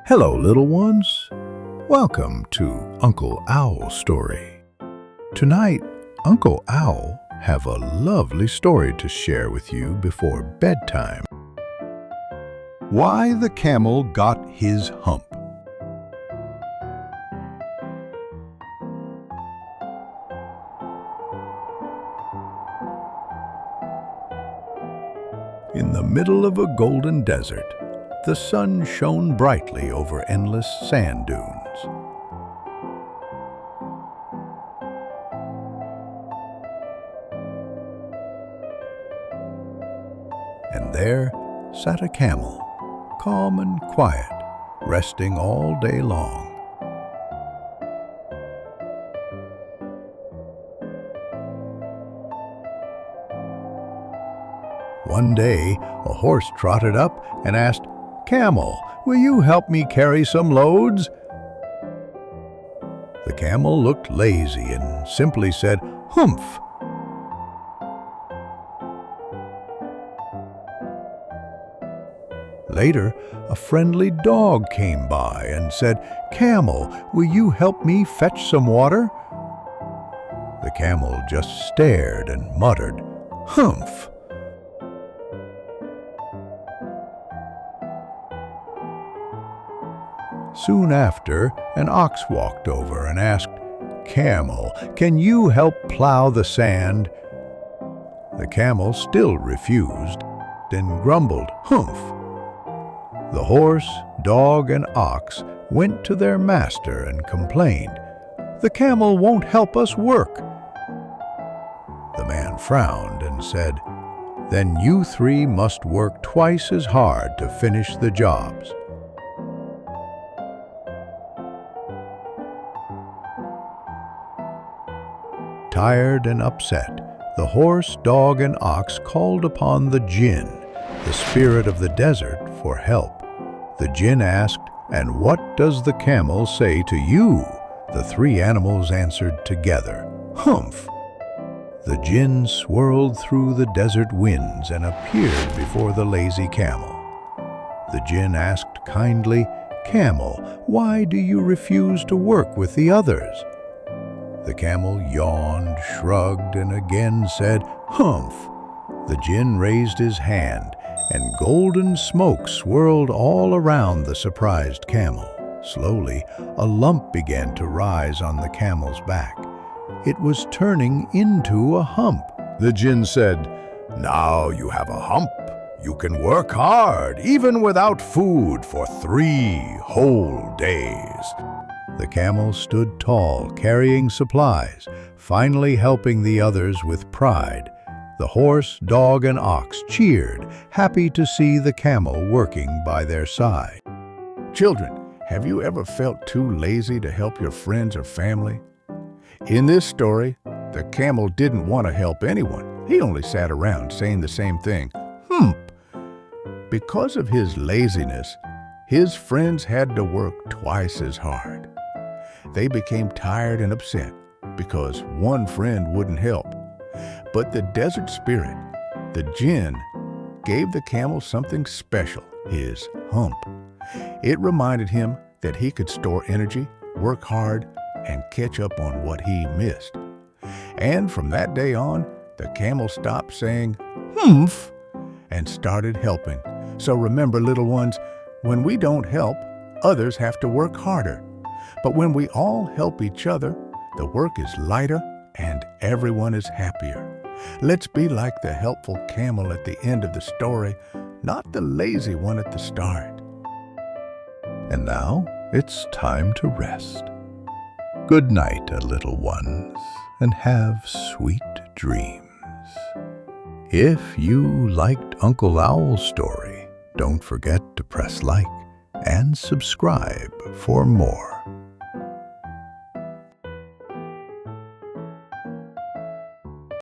Hello, little ones. Welcome to Uncle Owl's story. Tonight, Uncle Owl have a lovely story to share with you before bedtime. Why the Camel Got His Hump. In the middle of a golden desert, the sun shone brightly over endless sand dunes. And there sat a camel, calm and quiet, resting all day long. One day, a horse trotted up and asked, "Camel, will you help me carry some loads?" The camel looked lazy and simply said, "Humph." Later, a friendly dog came by and said, "Camel, will you help me fetch some water?" The camel just stared and muttered, "Humph." Soon after, an ox walked over and asked, "Camel, can you help plow the sand?" The camel still refused and grumbled, "Humph." The horse, dog, and ox went to their master and complained, "The camel won't help us work." The man frowned and said, "Then you three must work twice as hard to finish the jobs." Tired and upset, the horse, dog, and ox called upon the Jinn, the spirit of the desert, for help. The Jinn asked, "And what does the camel say to you?" The three animals answered together, "Humph." The Jinn swirled through the desert winds and appeared before the lazy camel. The Jinn asked kindly, "Camel, why do you refuse to work with the others?" The camel yawned, shrugged, and again said, "Humph." The Jinn raised his hand, and golden smoke swirled all around the surprised camel. Slowly, a lump began to rise on the camel's back. It was turning into a hump. The Jinn said, "Now you have a hump. You can work hard, even without food, for 3 whole days." The camel stood tall, carrying supplies, finally helping the others with pride. The horse, dog, and ox cheered, happy to see the camel working by their side. Children, have you ever felt too lazy to help your friends or family? In this story, the camel didn't want to help anyone. He only sat around saying the same thing, "Hump." Because of his laziness, his friends had to work twice as hard. They became tired and upset because one friend wouldn't help. But the desert spirit, the Jinn, gave the camel something special, his hump. It reminded him that he could store energy, work hard, and catch up on what he missed. And from that day on, the camel stopped saying, "Humph," and started helping. So remember, little ones, when we don't help, others have to work harder. But when we all help each other, the work is lighter and everyone is happier. Let's be like the helpful camel at the end of the story, not the lazy one at the start. And now it's time to rest. Good night, little ones, and have sweet dreams. If you liked Uncle Owl's story, don't forget to press like and subscribe for more.